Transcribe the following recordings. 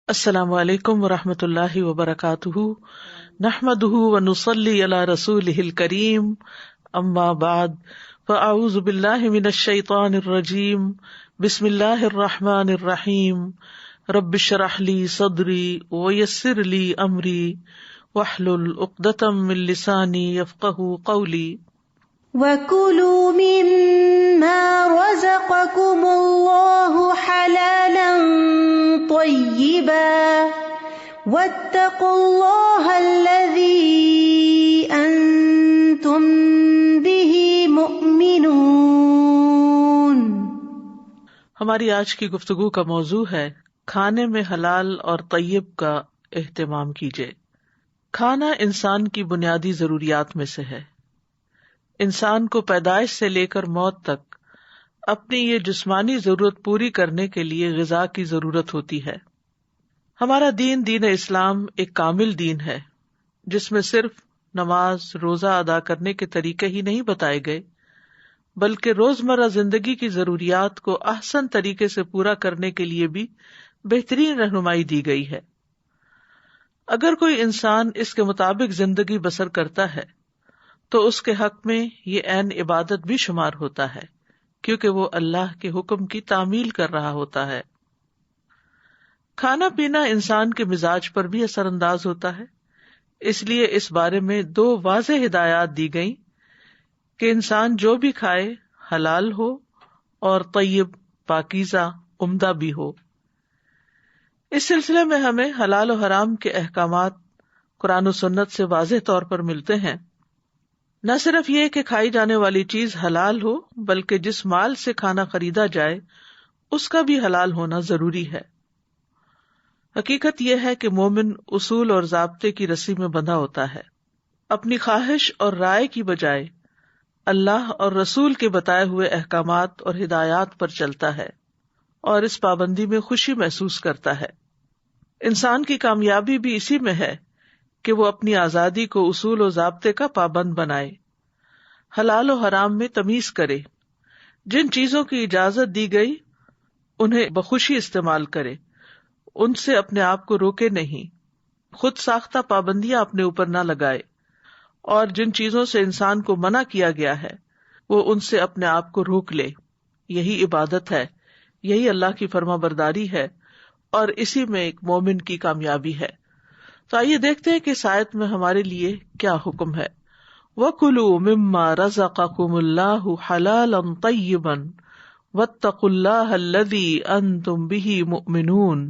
السلام علیکم ورحمۃ اللہ وبرکاتہ، نحمده ونصلی علی رسولہ الکریم، اما بعد فاعوذ باللہ من الشیطان الرجیم، بسم اللہ الرحمن الرحیم، رب اشرح لی صدری ویسر لی امری واحلل عقدۃ من لسانی یفقہوا قولی۔ وَكُلُوا مِمَّا رَزَقَكُمُ اللَّهُ حَلَالًا طَيِّبًا وَاتَّقُوا اللَّهَ الَّذِي أَنتُم بِهِ مُؤْمِنُونَ۔ ہماری آج کی گفتگو کا موضوع ہے کھانے میں حلال اور طیب کا اہتمام کیجیے۔ کھانا انسان کی بنیادی ضروریات میں سے ہے۔ انسان کو پیدائش سے لے کر موت تک اپنی یہ جسمانی ضرورت پوری کرنے کے لیے غذا کی ضرورت ہوتی ہے۔ ہمارا دین، دین اسلام، ایک کامل دین ہے جس میں صرف نماز، روزہ ادا کرنے کے طریقے ہی نہیں بتائے گئے، بلکہ روزمرہ زندگی کی ضروریات کو احسن طریقے سے پورا کرنے کے لیے بھی بہترین رہنمائی دی گئی ہے۔ اگر کوئی انسان اس کے مطابق زندگی بسر کرتا ہے تو اس کے حق میں یہ عین عبادت بھی شمار ہوتا ہے، کیونکہ وہ اللہ کے حکم کی تعمیل کر رہا ہوتا ہے۔ کھانا پینا انسان کے مزاج پر بھی اثر انداز ہوتا ہے، اس لیے اس بارے میں 2 واضح ہدایات دی گئیں کہ انسان جو بھی کھائے حلال ہو اور طیب، پاکیزہ، عمدہ بھی ہو۔ اس سلسلے میں ہمیں حلال و حرام کے احکامات قرآن و سنت سے واضح طور پر ملتے ہیں۔ نہ صرف یہ کہ کھائی جانے والی چیز حلال ہو، بلکہ جس مال سے کھانا خریدا جائے اس کا بھی حلال ہونا ضروری ہے۔ حقیقت یہ ہے کہ مومن اصول اور ضابطے کی رسی میں بندھا ہوتا ہے، اپنی خواہش اور رائے کی بجائے اللہ اور رسول کے بتائے ہوئے احکامات اور ہدایات پر چلتا ہے اور اس پابندی میں خوشی محسوس کرتا ہے۔ انسان کی کامیابی بھی اسی میں ہے کہ وہ اپنی آزادی کو اصول و ضابطے کا پابند بنائے، حلال و حرام میں تمیز کرے، جن چیزوں کی اجازت دی گئی انہیں بخوشی استعمال کرے، ان سے اپنے آپ کو روکے نہیں، خود ساختہ پابندیاں اپنے اوپر نہ لگائے، اور جن چیزوں سے انسان کو منع کیا گیا ہے وہ ان سے اپنے آپ کو روک لے۔ یہی عبادت ہے، یہی اللہ کی فرما برداری ہے، اور اسی میں ایک مومن کی کامیابی ہے۔ تو آئیے دیکھتے ہیں کہ اس آیت میں ہمارے لیے کیا حکم ہے۔ وَكُلُوا مِمَّا رَزَقَكُمُ اللَّهُ حَلَالًا طَيِّبًا وَاتَّقُوا اللَّهَ الَّذِي أَنتُم بِهِ مُؤْمِنُونَ،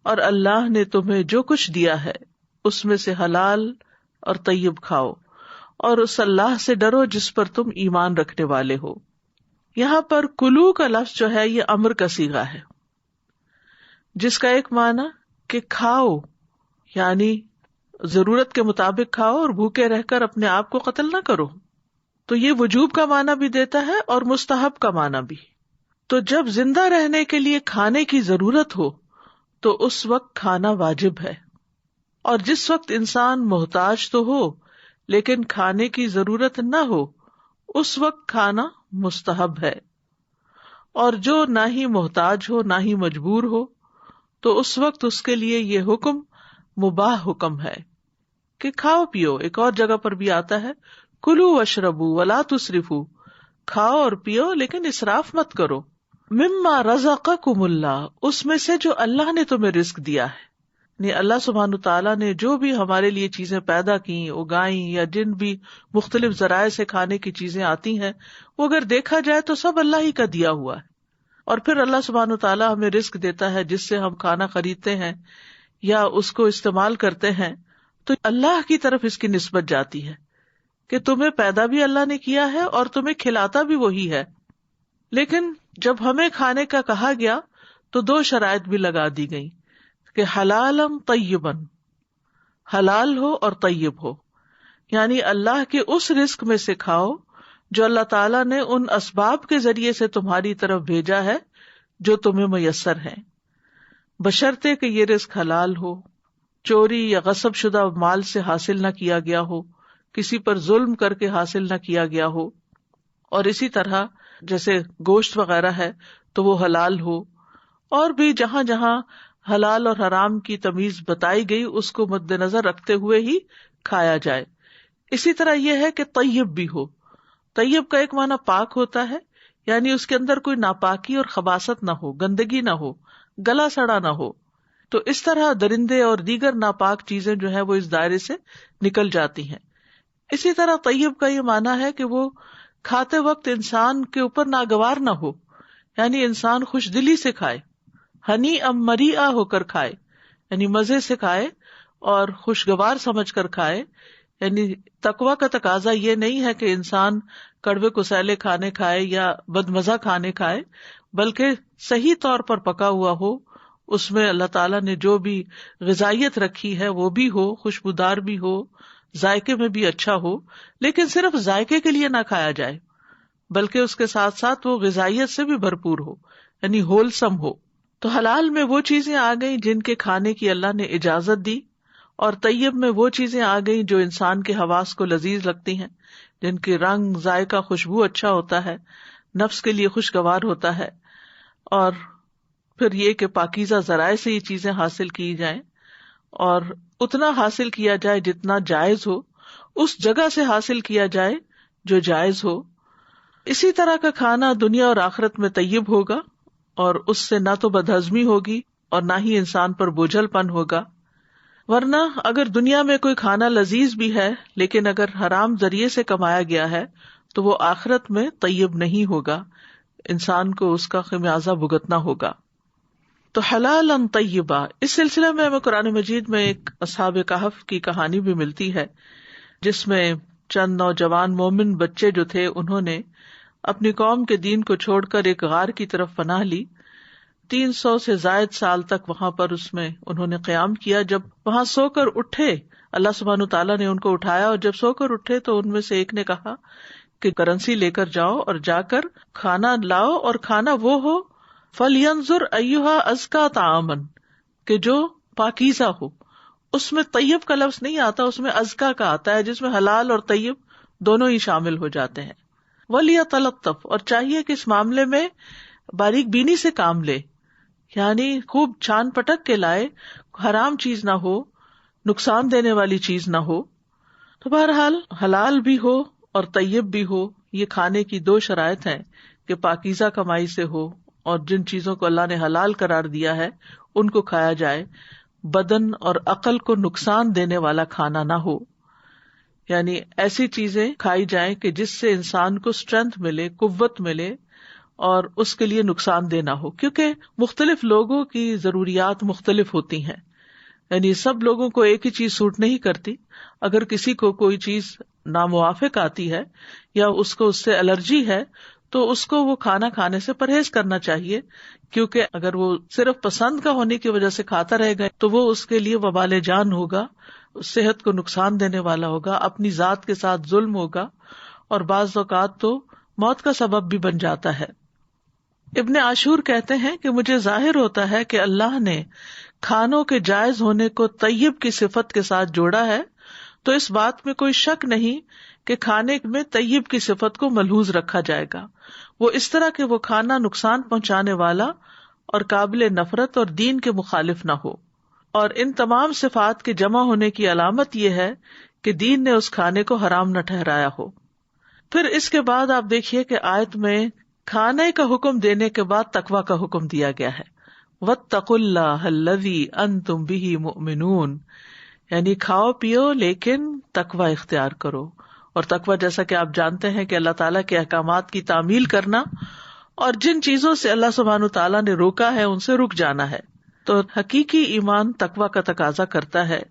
اور اللہ نے تمہیں جو کچھ دیا ہے اس میں سے حلال اور طیب کھاؤ، اور اس اللہ سے ڈرو جس پر تم ایمان رکھنے والے ہو۔ یہاں پر کلو کا لفظ جو ہے یہ امر کا صیغہ ہے، جس کا ایک معنی کہ کھاؤ، یعنی ضرورت کے مطابق کھاؤ اور بھوکے رہ کر اپنے آپ کو قتل نہ کرو۔ تو یہ وجوب کا معنی بھی دیتا ہے اور مستحب کا معنی بھی۔ تو جب زندہ رہنے کے لیے کھانے کی ضرورت ہو تو اس وقت کھانا واجب ہے، اور جس وقت انسان محتاج تو ہو لیکن کھانے کی ضرورت نہ ہو اس وقت کھانا مستحب ہے، اور جو نہ ہی محتاج ہو نہ ہی مجبور ہو تو اس وقت اس کے لیے یہ حکم مباح حکم ہے کہ کھاؤ پیو۔ ایک اور جگہ پر بھی آتا ہے کلوا واشربوا ولا تسرفوا، کھاؤ اور پیو لیکن اسراف مت کرو۔ مما رزقکم اللہ، اس میں سے جو اللہ نے تمہیں رزق دیا ہے، یعنی اللہ سبحانہ تعالیٰ نے جو بھی ہمارے لیے چیزیں پیدا کی، اگائیں، یا جن بھی مختلف ذرائع سے کھانے کی چیزیں آتی ہیں، وہ اگر دیکھا جائے تو سب اللہ ہی کا دیا ہوا ہے۔ اور پھر اللہ سبحانہ تعالیٰ ہمیں رزق دیتا ہے جس سے ہم کھانا خریدتے ہیں یا اس کو استعمال کرتے ہیں، تو اللہ کی طرف اس کی نسبت جاتی ہے کہ تمہیں پیدا بھی اللہ نے کیا ہے اور تمہیں کھلاتا بھی وہی ہے۔ لیکن جب ہمیں کھانے کا کہا گیا تو 2 شرائط بھی لگا دی گئی کہ حلالً طیباً، حلال ہو اور طیب ہو، یعنی اللہ کے اس رزق میں سے کھاؤ جو اللہ تعالیٰ نے ان اسباب کے ذریعے سے تمہاری طرف بھیجا ہے جو تمہیں میسر ہیں، بشرطے کہ یہ رزق حلال ہو، چوری یا غصب شدہ مال سے حاصل نہ کیا گیا ہو، کسی پر ظلم کر کے حاصل نہ کیا گیا ہو، اور اسی طرح جیسے گوشت وغیرہ ہے تو وہ حلال ہو، اور بھی جہاں جہاں حلال اور حرام کی تمیز بتائی گئی اس کو مد نظر رکھتے ہوئے ہی کھایا جائے. اسی طرح یہ ہے کہ طیب بھی ہو. طیب کا ایک معنی پاک ہوتا ہے، یعنی اس کے اندر کوئی ناپاکی اور خباثت نہ ہو، گندگی نہ ہو، گلا سڑا نہ ہو. تو اس طرح درندے اور دیگر ناپاک چیزیں جو ہیں وہ اس دائرے سے نکل جاتی ہیں. اسی طرح طیب کا یہ معنی ہے کہ وہ کھاتے وقت انسان کے اوپر ناگوار نہ ہو، یعنی انسان خوش دلی سے کھائے، ہنی ام مریعہ ہو کر کھائے، یعنی مزے سے کھائے اور خوشگوار سمجھ کر کھائے. یعنی تقویٰ کا تقاضا یہ نہیں ہے کہ انسان کڑوے کسیلے کھانے کھائے یا بدمزہ کھانے کھائے، بلکہ صحیح طور پر پکا ہوا ہو، اس میں اللہ تعالیٰ نے جو بھی غذائیت رکھی ہے وہ بھی ہو، خوشبودار بھی ہو، ذائقے میں بھی اچھا ہو. لیکن صرف ذائقے کے لیے نہ کھایا جائے، بلکہ اس کے ساتھ ساتھ وہ غذائیت سے بھی بھرپور ہو، یعنی ہولسم ہو. تو حلال میں وہ چیزیں آ گئیں جن کے کھانے کی اللہ نے اجازت دی، اور طیب میں وہ چیزیں آ گئیں جو انسان کے حواس کو لذیذ لگتی ہیں، جن کے رنگ، ذائقہ، خوشبو اچھا ہوتا ہے، نفس کے لیے خوشگوار ہوتا ہے. اور پھر یہ کہ پاکیزہ ذرائع سے یہ چیزیں حاصل کی جائیں، اور اتنا حاصل کیا جائے جتنا جائز ہو، اس جگہ سے حاصل کیا جائے جو جائز ہو. اسی طرح کا کھانا دنیا اور آخرت میں طیب ہوگا، اور اس سے نہ تو بدہضمی ہوگی اور نہ ہی انسان پر بوجھل پن ہوگا. ورنہ اگر دنیا میں کوئی کھانا لذیذ بھی ہے لیکن اگر حرام ذریعے سے کمایا گیا ہے تو وہ آخرت میں طیب نہیں ہوگا، انسان کو اس کا خمیازہ بھگتنا ہوگا. تو حلالا طیبا، اس سلسلے میں ہمیں قرآن مجید میں ایک اصحاب کہف کی کہانی بھی ملتی ہے، جس میں چند نوجوان مومن بچے جو تھے انہوں نے اپنی قوم کے دین کو چھوڑ کر ایک غار کی طرف پناہ لی. 300 سے زائد سال تک وہاں پر اس میں انہوں نے قیام کیا. جب وہاں سو کر اٹھے، اللہ سبحانہ تعالیٰ نے ان کو اٹھایا، اور جب سو کر اٹھے تو ان میں سے ایک نے کہا کہ کرنسی لے کر جاؤ اور جا کر کھانا لاؤ، اور کھانا وہ ہو فَلْيَنْظُرْ أَيُّهَا أَزْكَىٰ طَعَامًا، کہ جو پاکیزہ ہو. اس میں طیب کا لفظ نہیں آتا، اس میں ازکا کا آتا ہے، جس میں حلال اور طیب دونوں ہی شامل ہو جاتے ہیں. وَلْيَتَلَطَّفْ، اور چاہیے کہ اس معاملے میں باریک بینی سے کام لے، یعنی خوب چھان پٹک کے لائے، حرام چیز نہ ہو، نقصان دینے والی چیز نہ ہو. تو بہرحال حلال بھی ہو اور طیب بھی ہو، یہ کھانے کی دو شرائط ہیں کہ پاکیزہ کمائی سے ہو، اور جن چیزوں کو اللہ نے حلال قرار دیا ہے ان کو کھایا جائے. بدن اور عقل کو نقصان دینے والا کھانا نہ ہو، یعنی ایسی چیزیں کھائی جائیں کہ جس سے انسان کو اسٹرینتھ ملے، قوت ملے، اور اس کے لیے نقصان دہ نہ ہو. کیونکہ مختلف لوگوں کی ضروریات مختلف ہوتی ہیں، یعنی سب لوگوں کو ایک ہی چیز سوٹ نہیں کرتی. اگر کسی کو کوئی چیز ناموافق آتی ہے یا اس کو اس سے الرجی ہے تو اس کو وہ کھانا کھانے سے پرہیز کرنا چاہیے، کیونکہ اگر وہ صرف پسند کا ہونے کی وجہ سے کھاتا رہے گا تو وہ اس کے لیے وبال جان ہوگا، صحت کو نقصان دینے والا ہوگا، اپنی ذات کے ساتھ ظلم ہوگا، اور بعض اوقات تو موت کا سبب بھی بن جاتا ہے. ابن عاشور کہتے ہیں کہ مجھے ظاہر ہوتا ہے کہ اللہ نے کھانوں کے جائز ہونے کو طیب کی صفت کے ساتھ جوڑا ہے، تو اس بات میں کوئی شک نہیں کہ کھانے میں طیب کی صفت کو ملحوظ رکھا جائے گا. وہ اس طرح کہ وہ کھانا نقصان پہنچانے والا اور قابل نفرت اور دین کے مخالف نہ ہو. اور ان تمام صفات کے جمع ہونے کی علامت یہ ہے کہ دین نے اس کھانے کو حرام نہ ٹھہرایا ہو. پھر اس کے بعد آپ دیکھیے کہ آیت میں کھانے کا حکم دینے کے بعد تقویٰ کا حکم دیا گیا ہے. وَاتَّقُوا اللَّهَ الَّذِي أَنتُم بِهِ مُؤْمِنُونَ، یعنی کھاؤ پیو لیکن تقویٰ اختیار کرو. اور تقویٰ جیسا کہ آپ جانتے ہیں کہ اللہ تعالیٰ کے احکامات کی تعمیل کرنا، اور جن چیزوں سے اللہ سبحانہ تعالیٰ نے روکا ہے ان سے رک جانا ہے. تو حقیقی ایمان تقویٰ کا تقاضا کرتا ہے.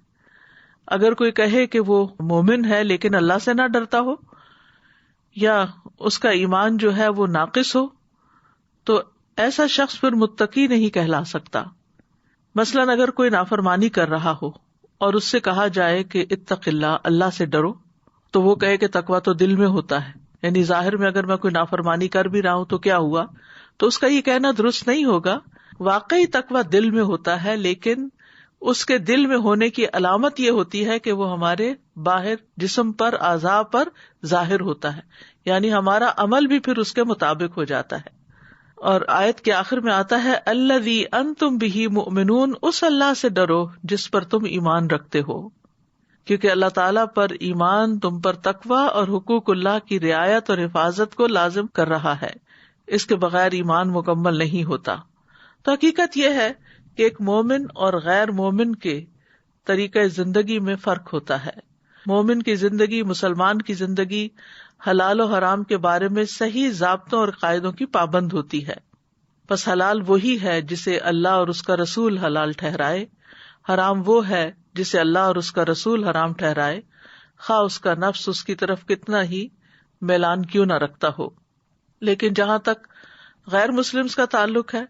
اگر کوئی کہے کہ وہ مومن ہے لیکن اللہ سے نہ ڈرتا ہو، یا اس کا ایمان جو ہے وہ ناقص ہو، تو ایسا شخص پھر متقی نہیں کہلا سکتا. مثلاً اگر کوئی نافرمانی کر رہا ہو اور اس سے کہا جائے کہ اتق اللہ، اللہ سے ڈرو، تو وہ کہے کہ تقویٰ تو دل میں ہوتا ہے، یعنی ظاہر میں اگر میں کوئی نافرمانی کر بھی رہا ہوں تو کیا ہوا، تو اس کا یہ کہنا درست نہیں ہوگا. واقعی تقویٰ دل میں ہوتا ہے، لیکن اس کے دل میں ہونے کی علامت یہ ہوتی ہے کہ وہ ہمارے باہر جسم پر، اعضاء پر ظاہر ہوتا ہے، یعنی ہمارا عمل بھی پھر اس کے مطابق ہو جاتا ہے. اور آیت کے آخر میں آتا ہے الذی انتم بہ مؤمنون، اس اللہ سے ڈرو جس پر تم ایمان رکھتے ہو، کیونکہ اللہ تعالیٰ پر ایمان تم پر تقوی اور حقوق اللہ کی رعایت اور حفاظت کو لازم کر رہا ہے، اس کے بغیر ایمان مکمل نہیں ہوتا۔ تو حقیقت یہ ہے کہ ایک مومن اور غیر مومن کے طریقہ زندگی میں فرق ہوتا ہے۔ مومن کی زندگی، مسلمان کی زندگی حلال و حرام کے بارے میں صحیح ضابطوں اور قاعدوں کی پابند ہوتی ہے۔ پس حلال وہی ہے جسے اللہ اور اس کا رسول حلال ٹھہرائے، حرام وہ ہے جسے اللہ اور اس کا رسول حرام ٹھہرائے، خواہ اس کا نفس اس کی طرف کتنا ہی میلان کیوں نہ رکھتا ہو۔ لیکن جہاں تک غیر مسلمز کا تعلق ہے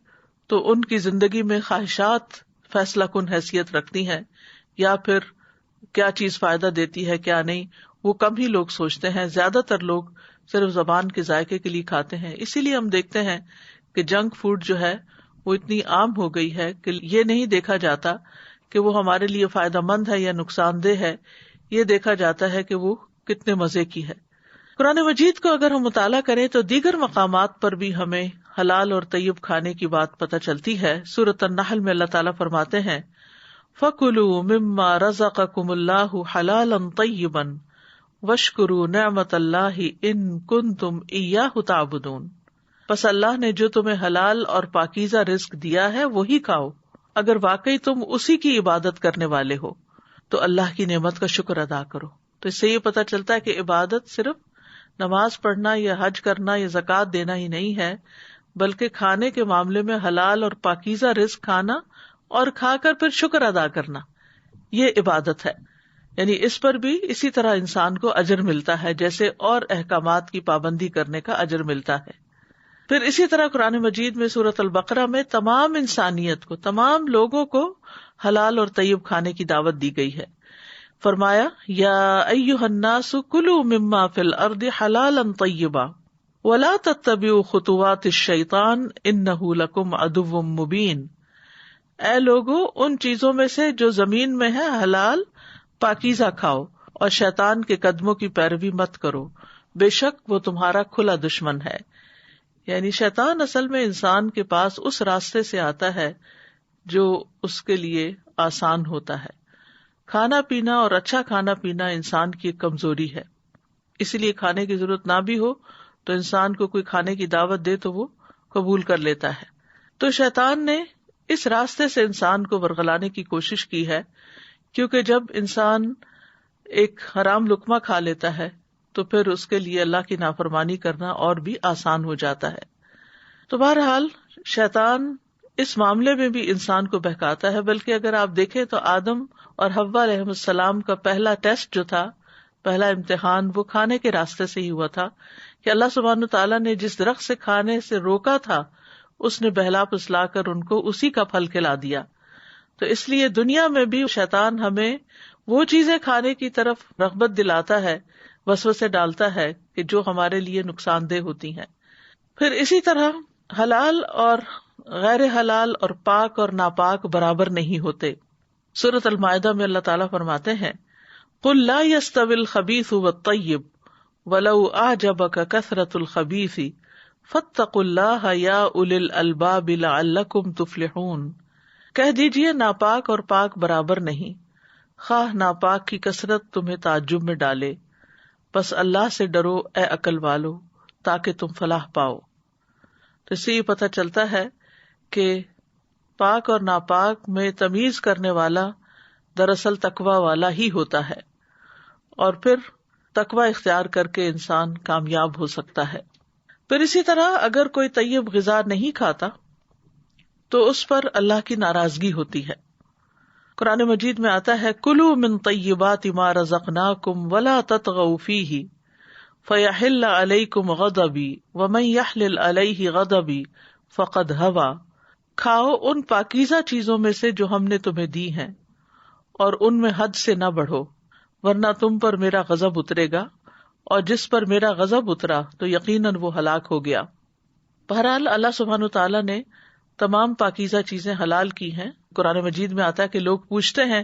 تو ان کی زندگی میں خواہشات فیصلہ کن حیثیت رکھتی ہیں، یا پھر کیا چیز فائدہ دیتی ہے کیا نہیں، وہ کم ہی لوگ سوچتے ہیں۔ زیادہ تر لوگ صرف زبان کے ذائقے کے لیے کھاتے ہیں۔ اسی لیے ہم دیکھتے ہیں کہ جنک فوڈ جو ہے وہ اتنی عام ہو گئی ہے کہ یہ نہیں دیکھا جاتا کہ وہ ہمارے لیے فائدہ مند ہے یا نقصان دہ ہے، یہ دیکھا جاتا ہے کہ وہ کتنے مزے کی ہے۔ قرآن مجید کو اگر ہم مطالعہ کریں تو دیگر مقامات پر بھی ہمیں حلال اور طیب کھانے کی بات پتہ چلتی ہے۔ سورۃ النحل میں اللہ تعالیٰ فرماتے ہیں فَكُلُوا مِمَّا رَزَقَكُمُ اللَّهُ حَلَالًا طَيِّبًا وَاشْكُرُوا نِعْمَتَ اللَّهِ إِن كُنتُمْ إِيَّاهُ تَعْبُدُونَ، پس اللہ نے جو تمہیں حلال اور پاکیزہ رزق دیا ہے وہی کھاؤ اگر واقعی تم اسی کی عبادت کرنے والے ہو، تو اللہ کی نعمت کا شکر ادا کرو۔ تو اس سے یہ پتہ چلتا ہے کہ عبادت صرف نماز پڑھنا یا حج کرنا یا زکوٰۃ دینا ہی نہیں ہے، بلکہ کھانے کے معاملے میں حلال اور پاکیزہ رزق کھانا اور کھا کر پھر شکر ادا کرنا، یہ عبادت ہے۔ یعنی اس پر بھی اسی طرح انسان کو اجر ملتا ہے جیسے اور احکامات کی پابندی کرنے کا اجر ملتا ہے۔ پھر اسی طرح قرآن مجید میں سورۃ البقرہ میں تمام انسانیت کو، تمام لوگوں کو حلال اور طیب کھانے کی دعوت دی گئی ہے۔ فرمایا یا ایھا الناس کلوا مما فی الارض حلالا طیبا ولا تتبعوا خطوات الشیطان انہ لکم عدو مبین، اے لوگو ان چیزوں میں سے جو زمین میں ہے حلال پاکیزہ کھاؤ اور شیطان کے قدموں کی پیروی مت کرو، بے شک وہ تمہارا کھلا دشمن ہے۔ یعنی شیطان اصل میں انسان کے پاس اس راستے سے آتا ہے جو اس کے لیے آسان ہوتا ہے۔ کھانا پینا اور اچھا کھانا پینا انسان کی ایک کمزوری ہے، اسی لیے کھانے کی ضرورت نہ بھی ہو تو انسان کو کوئی کھانے کی دعوت دے تو وہ قبول کر لیتا ہے۔ تو شیطان نے اس راستے سے انسان کو ورغلانے کی کوشش کی ہے، کیونکہ جب انسان ایک حرام لقمہ کھا لیتا ہے تو پھر اس کے لیے اللہ کی نافرمانی کرنا اور بھی آسان ہو جاتا ہے۔ تو بہرحال شیطان اس معاملے میں بھی انسان کو بہکاتا ہے، بلکہ اگر آپ دیکھیں تو آدم اور حوا علیہ السلام کا پہلا ٹیسٹ جو تھا، پہلا امتحان، وہ کھانے کے راستے سے ہی ہوا تھا کہ اللہ سبحانہ تعالیٰ نے جس درخت سے کھانے سے روکا تھا اس نے بہلا پھسلا کر ان کو اسی کا پھل کھلا دیا۔ تو اس لیے دنیا میں بھی شیطان ہمیں وہ چیزیں کھانے کی طرف رغبت دلاتا ہے، وسوسے ڈالتا ہے کہ جو ہمارے لیے نقصان دہ ہوتی ہیں۔ پھر اسی طرح حلال اور غیر حلال اور پاک اور ناپاک برابر نہیں ہوتے۔ سورۃ المائدہ میں اللہ تعالیٰ فرماتے ہیں قُل لَا يَسْتَوِي الْخَبِيثُ وَالطَّيِّبُ وَلَوْ أَعْجَبَكَ كَثْرَةُ الْخَبِيثِ فَاتَّقُوا اللَّهَ يَا أُولِي الْأَلْبَابِ لَعَلَّكُمْ تُفْلِحُونَ، کہہ دیجئے ناپاک اور پاک برابر نہیں، خواہ ناپاک کی کثرت تمہیں تعجب میں ڈالے، بس اللہ سے ڈرو اے عقل والو تاکہ تم فلاح پاؤ۔ تو اس سے یہ پتہ چلتا ہے کہ پاک اور ناپاک میں تمیز کرنے والا دراصل تقوی والا ہی ہوتا ہے، اور پھر تقوی اختیار کر کے انسان کامیاب ہو سکتا ہے۔ پھر اسی طرح اگر کوئی طیب غذا نہیں کھاتا تو اس پر اللہ کی ناراضگی ہوتی ہے۔ قرآن مجید میں آتا ہے کلوا من طیبات ما رزقناکم ولا تطغوا فیہ فیحل علیکم غضبی ومن یحلل علیہ غضبی فقد ھوی، کھاؤ ان پاکیزہ چیزوں میں سے جو ہم نے تمہیں دی ہیں اور ان میں حد سے نہ بڑھو، ورنہ تم پر میرا غضب اترے گا، اور جس پر میرا غضب اترا تو یقیناً وہ ہلاک ہو گیا۔ بہرحال اللہ سبحانہ تعالیٰ نے تمام پاکیزہ چیزیں حلال کی ہیں۔ قرآن مجید میں آتا ہے کہ لوگ پوچھتے ہیں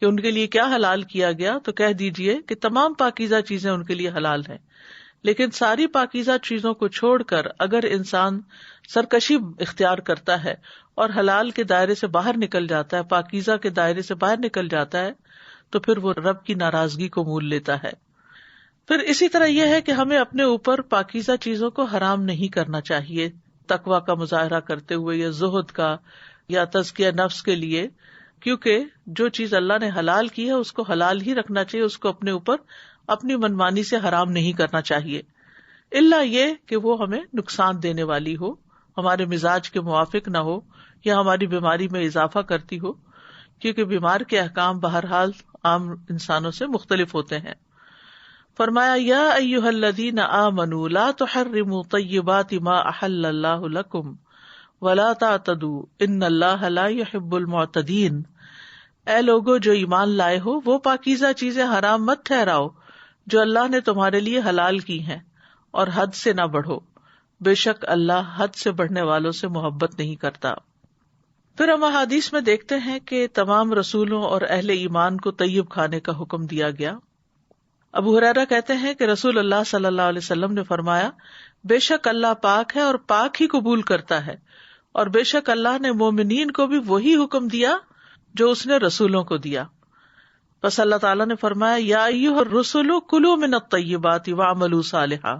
کہ ان کے لیے کیا حلال کیا گیا، تو کہہ دیجئے کہ تمام پاکیزہ چیزیں ان کے لیے حلال ہیں، لیکن ساری پاکیزہ چیزوں کو چھوڑ کر اگر انسان سرکشی اختیار کرتا ہے اور حلال کے دائرے سے باہر نکل جاتا ہے، پاکیزہ کے دائرے سے باہر نکل جاتا ہے، تو پھر وہ رب کی ناراضگی کو مول لیتا ہے۔ پھر اسی طرح یہ ہے کہ ہمیں اپنے اوپر پاکیزہ چیزوں کو حرام نہیں کرنا چاہیے، تقویٰ کا مظاہرہ کرتے ہوئے یا زہد کا یا تزکیہ نفس کے لیے، کیونکہ جو چیز اللہ نے حلال کی ہے اس کو حلال ہی رکھنا چاہیے، اس کو اپنے اوپر اپنی منمانی سے حرام نہیں کرنا چاہیے، الا یہ کہ وہ ہمیں نقصان دینے والی ہو، ہمارے مزاج کے موافق نہ ہو یا ہماری بیماری میں اضافہ کرتی ہو، کیونکہ بیمار کے احکام بہرحال عام انسانوں سے مختلف ہوتے ہیں۔ فرمایا یا ایھا الذین آمنوا لا تحرموا طیبات ما احل اللہ لکم ولا تعتدوا ان اللہ لا يحب المعتدین، اے لوگو جو ایمان لائے ہو وہ پاکیزہ چیزیں حرام مت ٹھہراؤ جو اللہ نے تمہارے لیے حلال کی ہیں، اور حد سے نہ بڑھو، بے شک اللہ حد سے بڑھنے والوں سے محبت نہیں کرتا۔ پھر ہم احادیث میں دیکھتے ہیں کہ تمام رسولوں اور اہل ایمان کو طیب کھانے کا حکم دیا گیا۔ ابو ہریرہ کہتے ہیں کہ رسول اللہ صلی اللہ علیہ وسلم نے فرمایا، بے شک اللہ پاک ہے اور پاک ہی قبول کرتا ہے، اور بے شک اللہ نے مومنین کو بھی وہی حکم دیا جو اس نے رسولوں کو دیا۔ پس اللہ تعالیٰ نے فرمایا یا ایھا الرسل کلوا من الطیبات واعملوا صالحا،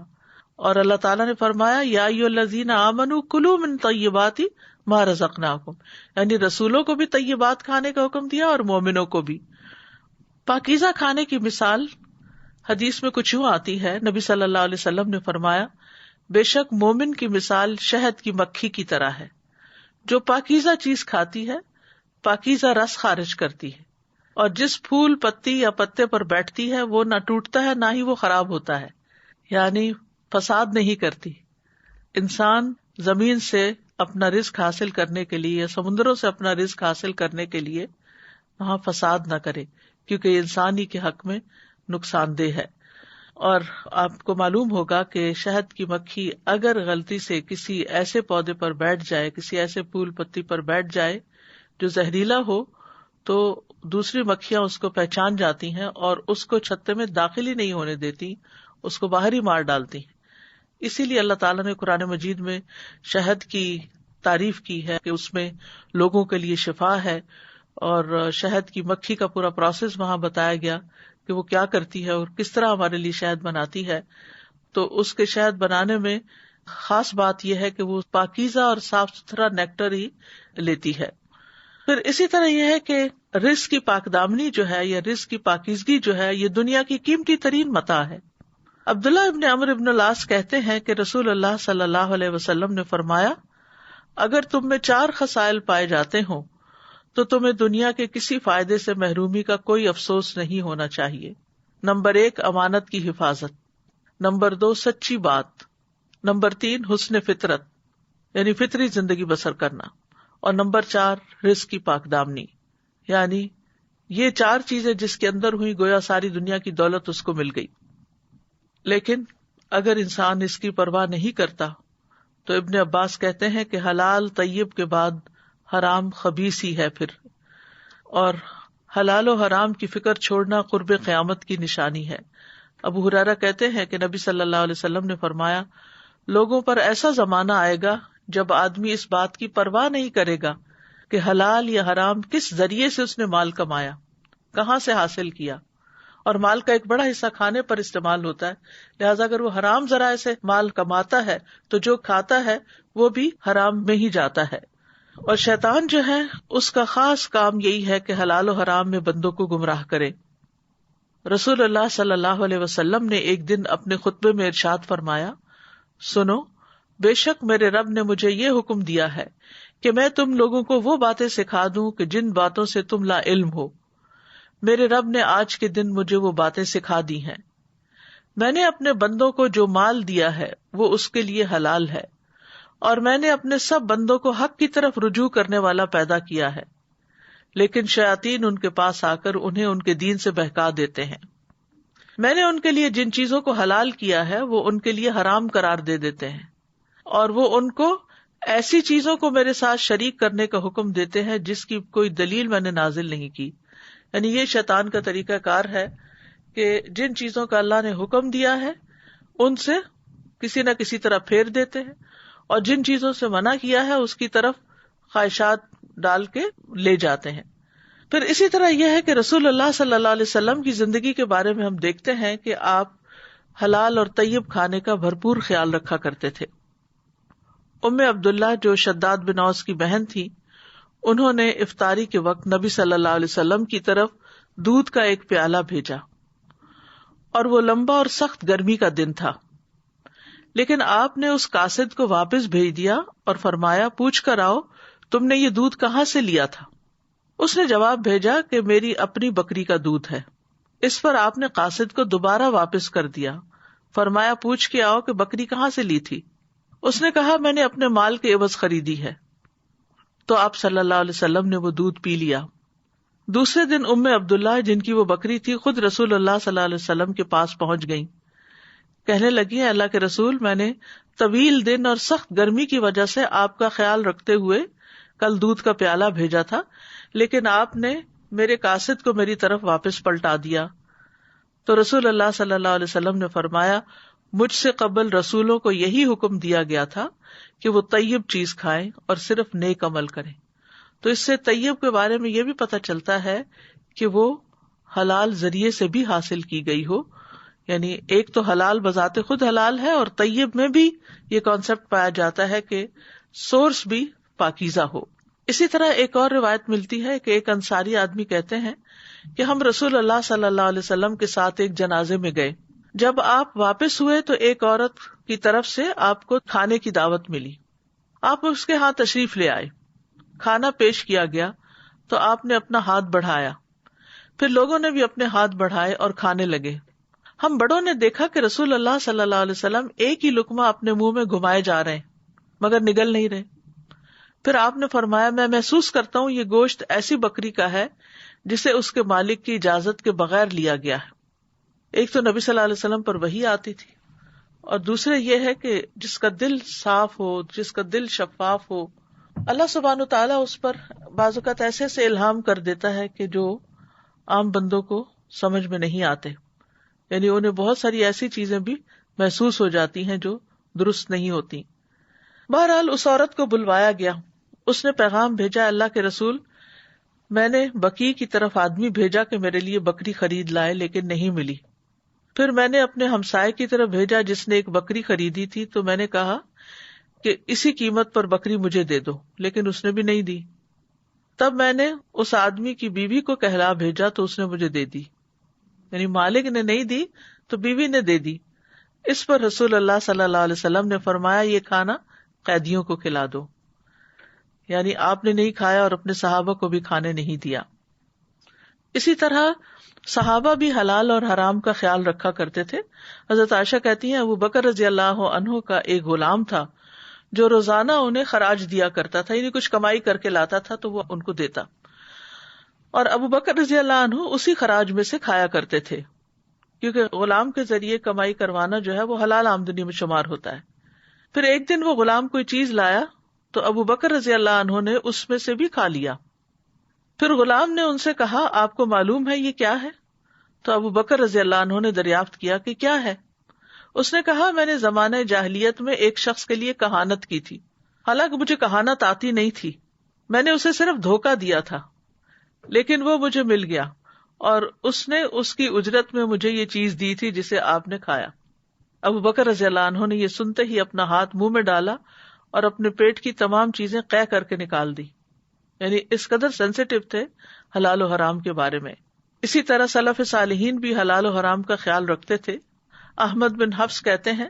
اور اللہ تعالیٰ نے فرمایا یا ایھا الذین آمنوا کلوا من طیبات ما رزقناکم، یعنی رسولوں کو بھی طیبات کھانے کا حکم دیا اور مومنوں کو بھی۔ پاکیزہ کھانے کی مثال حدیث میں کچھ یوں آتی ہے، نبی صلی اللہ علیہ وسلم نے فرمایا، بے شک مومن کی مثال شہد کی مکھی کی طرح ہے، جو پاکیزہ چیز کھاتی ہے پاکیزہ رس خارج کرتی ہے، اور جس پھول پتی یا پتے پر بیٹھتی ہے وہ نہ ٹوٹتا ہے نہ ہی وہ خراب ہوتا ہے، یعنی فساد نہیں کرتی۔ انسان زمین سے اپنا رزق حاصل کرنے کے لیے یا سمندروں سے اپنا رزق حاصل کرنے کے لیے وہاں فساد نہ کرے، کیونکہ انسانی کے حق میں نقصان دہ ہے۔ اور آپ کو معلوم ہوگا کہ شہد کی مکھی اگر غلطی سے کسی ایسے پودے پر بیٹھ جائے، کسی ایسے پھول پتی پر بیٹھ جائے جو زہریلا ہو، تو دوسری مکھیاں اس کو پہچان جاتی ہیں اور اس کو چھتے میں داخل ہی نہیں ہونے دیتی، اس کو باہر ہی مار ڈالتی ہیں۔ اسی لیے اللہ تعالیٰ نے قرآن مجید میں شہد کی تعریف کی ہے کہ اس میں لوگوں کے لیے شفا ہے، اور شہد کی مکھی کا پورا پروسیس وہاں بتایا گیا کہ وہ کیا کرتی ہے اور کس طرح ہمارے لیے شہد بناتی ہے۔ تو اس کے شہد بنانے میں خاص بات یہ ہے کہ وہ پاکیزہ اور صاف ستھرا نیکٹر ہی لیتی ہے۔ پھر اسی طرح یہ ہے کہ رزق کی پاکدامنی جو ہے یا رزق کی پاکیزگی جو ہے یہ دنیا کی قیمتی ترین متاع ہے۔ عبداللہ ابن عمرو ابن العاص کہتے ہیں کہ رسول اللہ صلی اللہ علیہ وسلم نے فرمایا، اگر تم میں 4 خصائل پائے جاتے ہوں تو تمہیں دنیا کے کسی فائدے سے محرومی کا کوئی افسوس نہیں ہونا چاہیے۔ نمبر 1 امانت کی حفاظت، نمبر 2 سچی بات، نمبر 3 حسن فطرت یعنی فطری زندگی بسر کرنا، اور نمبر 4 رزق کی پاکدامنی، یعنی یہ 4 چیزیں جس کے اندر ہوئی گویا ساری دنیا کی دولت اس کو مل گئی۔ لیکن اگر انسان اس کی پرواہ نہیں کرتا تو ابن عباس کہتے ہیں کہ حلال طیب کے بعد حرام خبیث ہی ہے پھر، اور حلال و حرام کی فکر چھوڑنا قرب قیامت کی نشانی ہے۔ ابو ہریرہ کہتے ہیں کہ نبی صلی اللہ علیہ وسلم نے فرمایا، لوگوں پر ایسا زمانہ آئے گا جب آدمی اس بات کی پرواہ نہیں کرے گا کہ حلال یا حرام کس ذریعے سے اس نے مال کمایا، کہاں سے حاصل کیا، اور مال کا ایک بڑا حصہ کھانے پر استعمال ہوتا ہے، لہٰذا اگر وہ حرام ذرائع سے مال کماتا ہے تو جو کھاتا ہے وہ بھی حرام میں ہی جاتا ہے۔ اور شیطان جو ہے اس کا خاص کام یہی ہے کہ حلال و حرام میں بندوں کو گمراہ کرے۔ رسول اللہ صلی اللہ علیہ وسلم نے ایک دن اپنے خطبے میں ارشاد فرمایا، سنو، بے شک میرے رب نے مجھے یہ حکم دیا ہے کہ میں تم لوگوں کو وہ باتیں سکھا دوں کہ جن باتوں سے تم لا علم ہو۔ میرے رب نے آج کے دن مجھے وہ باتیں سکھا دی ہیں۔ میں نے اپنے بندوں کو جو مال دیا ہے وہ اس کے لیے حلال ہے، اور میں نے اپنے سب بندوں کو حق کی طرف رجوع کرنے والا پیدا کیا ہے، لیکن شیاطین ان کے پاس آ کر انہیں ان کے دین سے بہکا دیتے ہیں۔ میں نے ان کے لیے جن چیزوں کو حلال کیا ہے وہ ان کے لیے حرام قرار دے دیتے ہیں، اور وہ ان کو ایسی چیزوں کو میرے ساتھ شریک کرنے کا حکم دیتے ہیں جس کی کوئی دلیل میں نے نازل نہیں کی۔ یعنی یہ شیطان کا طریقہ کار ہے کہ جن چیزوں کا اللہ نے حکم دیا ہے ان سے کسی نہ کسی طرح پھیر دیتے ہیں، اور جن چیزوں سے منع کیا ہے اس کی طرف خواہشات ڈال کے لے جاتے ہیں۔ پھر اسی طرح یہ ہے کہ رسول اللہ صلی اللہ علیہ وسلم کی زندگی کے بارے میں ہم دیکھتے ہیں کہ آپ حلال اور طیب کھانے کا بھرپور خیال رکھا کرتے تھے۔ ام عبداللہ جو شداد بن اوس کی بہن تھی، انہوں نے افطاری کے وقت نبی صلی اللہ علیہ وسلم کی طرف دودھ کا ایک پیالہ بھیجا، اور وہ لمبا اور سخت گرمی کا دن تھا، لیکن آپ نے اس قاصد کو واپس بھیج دیا اور فرمایا پوچھ کر آؤ تم نے یہ دودھ کہاں سے لیا تھا؟ اس نے جواب بھیجا کہ میری اپنی بکری کا دودھ ہے۔ اس پر آپ نے قاصد کو دوبارہ واپس کر دیا، فرمایا پوچھ کے آؤ کہ بکری کہاں سے لی تھی؟ اس نے کہا میں نے اپنے مال کے عوض خریدی ہے۔ تو آپ صلی اللہ علیہ وسلم نے وہ دودھ پی لیا۔ دوسرے دن ام عبداللہ جن کی وہ بکری تھی خود رسول اللہ صلی اللہ علیہ وسلم کے پاس پہنچ گئیں، کہنے لگی اللہ کے رسول، میں نے طویل دن اور سخت گرمی کی وجہ سے آپ کا خیال رکھتے ہوئے کل دودھ کا پیالہ بھیجا تھا، لیکن آپ نے میرے قاصد کو میری طرف واپس پلٹا دیا۔ تو رسول اللہ صلی اللہ علیہ وسلم نے فرمایا مجھ سے قبل رسولوں کو یہی حکم دیا گیا تھا کہ وہ طیب چیز کھائیں اور صرف نیک عمل کریں۔ تو اس سے طیب کے بارے میں یہ بھی پتہ چلتا ہے کہ وہ حلال ذریعے سے بھی حاصل کی گئی ہو، یعنی ایک تو حلال بذات خود حلال ہے، اور طیب میں بھی یہ کانسیپٹ پایا جاتا ہے کہ سورس بھی پاکیزہ ہو۔ اسی طرح ایک اور روایت ملتی ہے کہ ایک انصاری آدمی کہتے ہیں کہ ہم رسول اللہ صلی اللہ علیہ وسلم کے ساتھ ایک جنازے میں گئے، جب آپ واپس ہوئے تو ایک عورت کی طرف سے آپ کو کھانے کی دعوت ملی، آپ اس کے ہاں تشریف لے آئے، کھانا پیش کیا گیا تو آپ نے اپنا ہاتھ بڑھایا، پھر لوگوں نے بھی اپنے ہاتھ بڑھائے اور کھانے لگے۔ ہم بڑوں نے دیکھا کہ رسول اللہ صلی اللہ علیہ وسلم ایک ہی لقمہ اپنے منہ میں گھمائے جا رہے ہیں مگر نگل نہیں رہے۔ پھر آپ نے فرمایا میں محسوس کرتا ہوں یہ گوشت ایسی بکری کا ہے جسے اس کے مالک کی اجازت کے بغیر لیا گیا ہے۔ ایک تو نبی صلی اللہ علیہ وسلم پر وحی آتی تھی، اور دوسرے یہ ہے کہ جس کا دل صاف ہو، جس کا دل شفاف ہو، اللہ سبحانہ و تعالیٰ اس پر بعض اوقات ایسے سے الہام کر دیتا ہے کہ جو عام بندوں کو سمجھ میں نہیں آتے، یعنی انہیں بہت ساری ایسی چیزیں بھی محسوس ہو جاتی ہیں جو درست نہیں ہوتی۔ بہرحال اس عورت کو بلوایا گیا، اس نے پیغام بھیجا اللہ کے رسول، میں نے بقیع کی طرف آدمی بھیجا کہ میرے لیے بکری خرید لائے لیکن نہیں ملی۔ پھر میں نے اپنے ہمسائے کی طرف بھیجا جس نے ایک بکری خریدی تھی، تو میں نے کہا کہ اسی قیمت پر بکری مجھے دے دو، لیکن اس نے بھی نہیں دی۔ تب میں نے اس آدمی کی بیوی کو کہلا بھیجا تو اس نے مجھے دے دی، یعنی مالک نے نہیں دی تو بیوی نے دے دی۔ اس پر رسول اللہ صلی اللہ علیہ وسلم نے فرمایا یہ کھانا قیدیوں کو کھلا دو، یعنی آپ نے نہیں کھایا اور اپنے صحابہ کو بھی کھانے نہیں دیا۔ اسی طرح صحابہ بھی حلال اور حرام کا خیال رکھا کرتے تھے۔ حضرت عائشہ کہتی ہیں ابو بکر رضی اللہ عنہ کا ایک غلام تھا جو روزانہ انہیں خراج دیا کرتا تھا، یعنی کچھ کمائی کر کے لاتا تھا تو وہ ان کو دیتا، اور ابو بکر رضی اللہ عنہ اسی خراج میں سے کھایا کرتے تھے، کیونکہ غلام کے ذریعے کمائی کروانا جو ہے وہ حلال آمدنی میں شمار ہوتا ہے۔ پھر ایک دن وہ غلام کوئی چیز لایا تو ابو بکر رضی اللہ عنہ نے اس میں سے بھی کھا لیا۔ پھر غلام نے ان سے کہا آپ کو معلوم ہے یہ کیا ہے؟ تو ابو بکر رضی اللہ عنہ نے دریافت کیا کہ کیا ہے؟ اس نے کہا میں نے زمانہ جاہلیت میں ایک شخص کے لیے کہانت کی تھی، حالانکہ مجھے کہانت آتی نہیں تھی، میں نے اسے صرف دھوکہ دیا تھا، لیکن وہ مجھے مل گیا اور اس نے اس کی اجرت میں مجھے یہ چیز دی تھی جسے آپ نے کھایا۔ ابو بکر رضی اللہ عنہ نے یہ سنتے ہی اپنا ہاتھ منہ میں ڈالا اور اپنے پیٹ کی تمام چیزیں قے کر کے نکال دی، یعنی اس قدر سینسیٹیو تھے حلال و حرام کے بارے میں۔ اسی طرح سلف صالحین بھی حلال و حرام کا خیال رکھتے تھے۔ احمد بن حفص کہتے ہیں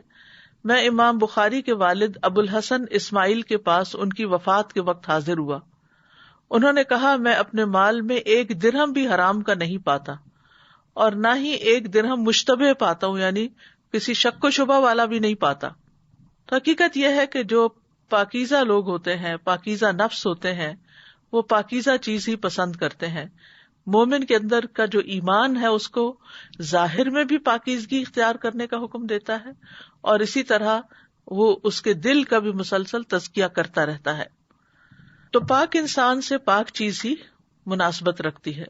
میں امام بخاری کے والد ابو الحسن اسماعیل کے پاس ان کی وفات کے وقت حاضر ہوا۔ انہوں نے کہا میں اپنے مال میں 1 درہم بھی حرام کا نہیں پاتا، اور نہ ہی 1 درہم مشتبہ پاتا ہوں، یعنی کسی شک و شبہ والا بھی نہیں پاتا۔ تو حقیقت یہ ہے کہ جو پاکیزہ لوگ ہوتے ہیں، پاکیزہ نفس ہوتے ہیں، وہ پاکیزہ چیز ہی پسند کرتے ہیں۔ مومن کے اندر کا جو ایمان ہے اس کو ظاہر میں بھی پاکیزگی اختیار کرنے کا حکم دیتا ہے، اور اسی طرح وہ اس کے دل کا بھی مسلسل تزکیہ کرتا رہتا ہے۔ تو پاک انسان سے پاک چیز ہی مناسبت رکھتی ہے،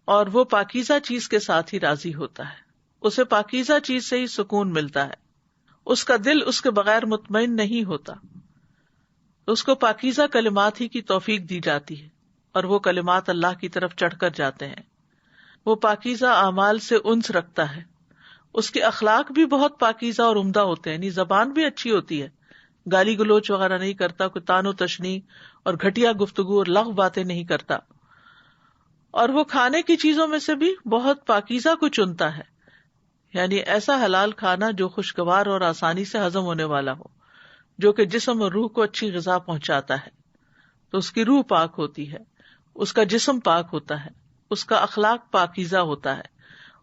اور وہ پاکیزہ چیز کے ساتھ ہی راضی ہوتا ہے، اسے پاکیزہ چیز سے ہی سکون ملتا ہے۔ اس کا دل اس کے بغیر مطمئن نہیں ہوتا. اس کو پاکیزہ کلمات ہی کی توفیق دی جاتی ہے اور وہ کلمات اللہ کی طرف چڑھ کر جاتے ہیں. وہ پاکیزہ اعمال سے انس رکھتا ہے. اس کے اخلاق بھی بہت پاکیزہ اور عمدہ ہوتے ہیں، یعنی زبان بھی اچھی ہوتی ہے، گالی گلوچ وغیرہ نہیں کرتا، کوئی تان و تشنیع اور گھٹیا گفتگو اور لغو باتیں نہیں کرتا. اور وہ کھانے کی چیزوں میں سے بھی بہت پاکیزہ کو چنتا ہے، یعنی ایسا حلال کھانا جو خوشگوار اور آسانی سے ہضم ہونے والا ہو، جو کہ جسم اور روح کو اچھی غذا پہنچاتا ہے. تو اس کی روح پاک ہوتی ہے، اس کا جسم پاک ہوتا ہے، اس کا اخلاق پاکیزہ ہوتا ہے،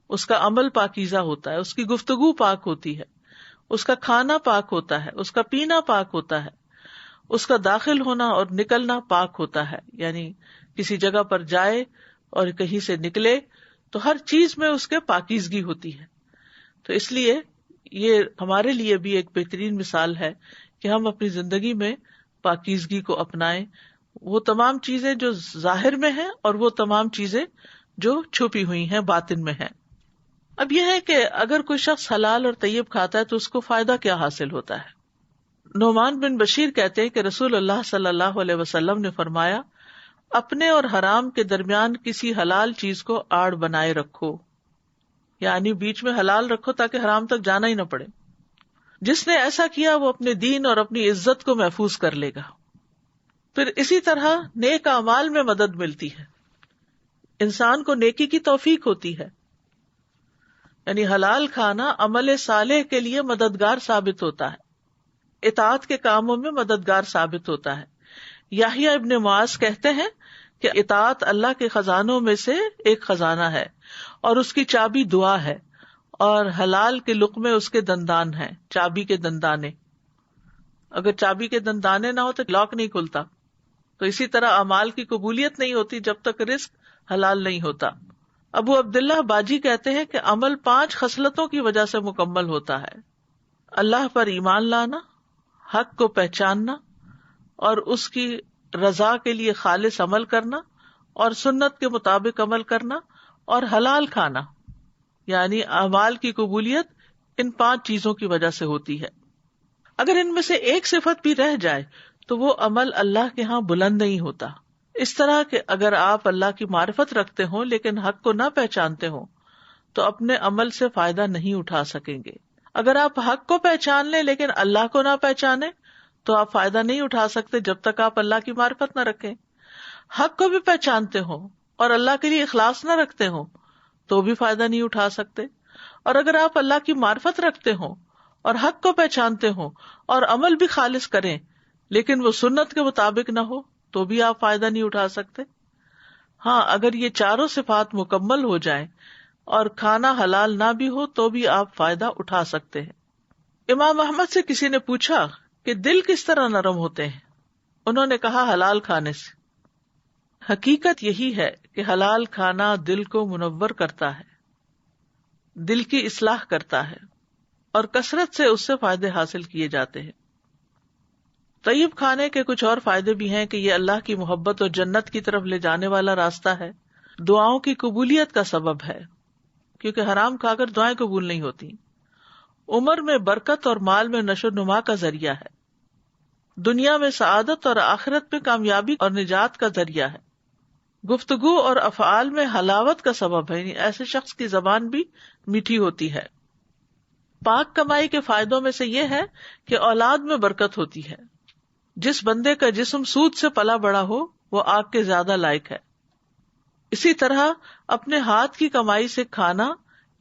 اس کا عمل پاکیزہ ہوتا ہے، اس کی گفتگو پاک ہوتی ہے، اس کا کھانا پاک ہوتا ہے، اس کا پینا پاک ہوتا ہے، اس کا داخل ہونا اور نکلنا پاک ہوتا ہے. یعنی کسی جگہ پر جائے اور کہیں سے نکلے تو ہر چیز میں اس کے پاکیزگی ہوتی ہے. تو اس لیے یہ ہمارے لیے بھی ایک بہترین مثال ہے کہ ہم اپنی زندگی میں پاکیزگی کو اپنائیں، وہ تمام چیزیں جو ظاہر میں ہیں اور وہ تمام چیزیں جو چھپی ہوئی ہیں، باطن میں ہیں. اب یہ ہے کہ اگر کوئی شخص حلال اور طیب کھاتا ہے تو اس کو فائدہ کیا حاصل ہوتا ہے. نعمان بن بشیر کہتے ہیں کہ رسول اللہ صلی اللہ علیہ وسلم نے فرمایا، اپنے اور حرام کے درمیان کسی حلال چیز کو آڑ بنائے رکھو، یعنی بیچ میں حلال رکھو تاکہ حرام تک جانا ہی نہ پڑے. جس نے ایسا کیا وہ اپنے دین اور اپنی عزت کو محفوظ کر لے گا. پھر اسی طرح نیک اعمال میں مدد ملتی ہے، انسان کو نیکی کی توفیق ہوتی ہے. یعنی حلال کھانا عمل صالح کے لیے مددگار ثابت ہوتا ہے، اطاعت کے کاموں میں مددگار ثابت ہوتا ہے. یحییٰ ابن معاذ کہتے ہیں کہ اطاعت اللہ کے خزانوں میں سے ایک خزانہ ہے اور اس کی چابی دعا ہے، اور حلال کے لقمے اس کے دندان ہیں، چابی کے دندانے. اگر چابی کے دندانے نہ ہو تو لاک نہیں کھلتا. تو اسی طرح اعمال کی قبولیت نہیں ہوتی جب تک رزق حلال نہیں ہوتا. ابو عبداللہ باجی کہتے ہیں کہ عمل 5 خصلتوں کی وجہ سے مکمل ہوتا ہے: اللہ پر ایمان لانا، حق کو پہچاننا اور اس کی رضا کے لیے خالص عمل کرنا، اور سنت کے مطابق عمل کرنا، اور حلال کھانا. یعنی اعمال کی قبولیت ان 5 چیزوں کی وجہ سے ہوتی ہے. اگر ان میں سے ایک صفت بھی رہ جائے تو وہ عمل اللہ کے ہاں بلند نہیں ہوتا. اس طرح کہ اگر آپ اللہ کی معرفت رکھتے ہوں لیکن حق کو نہ پہچانتے ہوں تو اپنے عمل سے فائدہ نہیں اٹھا سکیں گے. اگر آپ حق کو پہچان لیں لیکن اللہ کو نہ پہچانیں تو آپ فائدہ نہیں اٹھا سکتے جب تک آپ اللہ کی معرفت نہ رکھیں. حق کو بھی پہچانتے ہوں اور اللہ کے لیے اخلاص نہ رکھتے ہوں تو بھی فائدہ نہیں اٹھا سکتے. اور اگر آپ اللہ کی معرفت رکھتے ہوں اور حق کو پہچانتے ہوں اور عمل بھی خالص کریں لیکن وہ سنت کے مطابق نہ ہو تو بھی آپ فائدہ نہیں اٹھا سکتے. ہاں، اگر یہ چاروں صفات مکمل ہو جائیں اور کھانا حلال نہ بھی ہو تو بھی آپ فائدہ اٹھا سکتے ہیں. امام احمد سے کسی نے پوچھا کہ دل کس طرح نرم ہوتے ہیں؟ انہوں نے کہا حلال کھانے سے. حقیقت یہی ہے کہ حلال کھانا دل کو منور کرتا ہے، دل کی اصلاح کرتا ہے اور کثرت سے اس سے فائدے حاصل کیے جاتے ہیں. طیب کھانے کے کچھ اور فائدے بھی ہیں کہ یہ اللہ کی محبت اور جنت کی طرف لے جانے والا راستہ ہے، دعاؤں کی قبولیت کا سبب ہے کیونکہ حرام کھا کر دعائیں قبول نہیں ہوتی، عمر میں برکت اور مال میں نشو و نما کا ذریعہ ہے، دنیا میں سعادت اور آخرت میں کامیابی اور نجات کا ذریعہ ہے، گفتگو اور افعال میں حلاوت کا سبب ہے، یعنی ایسے شخص کی زبان بھی میٹھی ہوتی ہے. پاک کمائی کے فائدوں میں سے یہ ہے کہ اولاد میں برکت ہوتی ہے. جس بندے کا جسم سود سے پلا بڑا ہو وہ آگ کے زیادہ لائق ہے. اسی طرح اپنے ہاتھ کی کمائی سے کھانا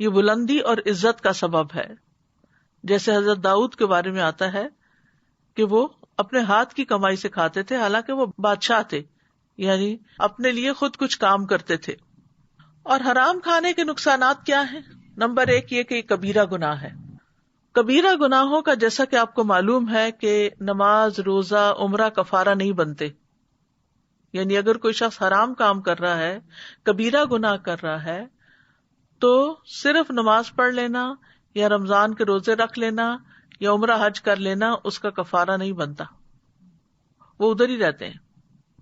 یہ بلندی اور عزت کا سبب ہے. جیسے حضرت داؤد کے بارے میں آتا ہے کہ وہ اپنے ہاتھ کی کمائی سے کھاتے تھے حالانکہ وہ بادشاہ تھے، یعنی اپنے لیے خود کچھ کام کرتے تھے. اور حرام کھانے کے نقصانات کیا ہیں؟ نمبر 1 یہ کہ کبیرہ گناہ ہے. کبیرہ گناہوں کا جیسا کہ آپ کو معلوم ہے کہ نماز، روزہ، عمرہ کفارہ نہیں بنتے. یعنی اگر کوئی شخص حرام کام کر رہا ہے، کبیرہ گناہ کر رہا ہے، تو صرف نماز پڑھ لینا یا رمضان کے روزے رکھ لینا یا عمرہ حج کر لینا اس کا کفارہ نہیں بنتا، وہ ادھر ہی رہتے ہیں.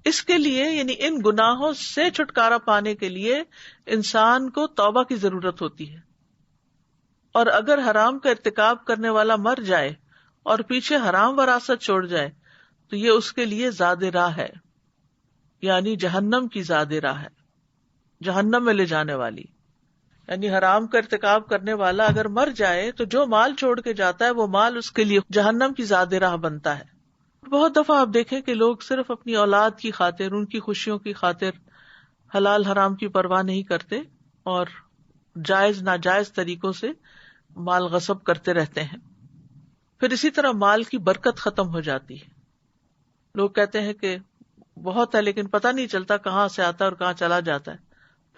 اس کے لیے یعنی ان گناہوں سے چھٹکارا پانے کے لیے انسان کو توبہ کی ضرورت ہوتی ہے. اور اگر حرام کا ارتکاب کرنے والا مر جائے اور پیچھے حرام وراثت چھوڑ جائے تو یہ اس کے لیے زاد راہ ہے، یعنی جہنم کی زاد راہ ہے، جہنم میں لے جانے والی. یعنی حرام کا ارتکاب کرنے والا اگر مر جائے تو جو مال چھوڑ کے جاتا ہے وہ مال اس کے لیے جہنم کی زاد راہ بنتا ہے. بہت دفعہ آپ دیکھیں کہ لوگ صرف اپنی اولاد کی خاطر، ان کی خوشیوں کی خاطر حلال حرام کی پرواہ نہیں کرتے اور جائز ناجائز طریقوں سے مال غصب کرتے رہتے ہیں. پھر اسی طرح مال کی برکت ختم ہو جاتی ہے. لوگ کہتے ہیں کہ بہت ہے لیکن پتہ نہیں چلتا کہاں سے آتا ہے اور کہاں چلا جاتا ہے،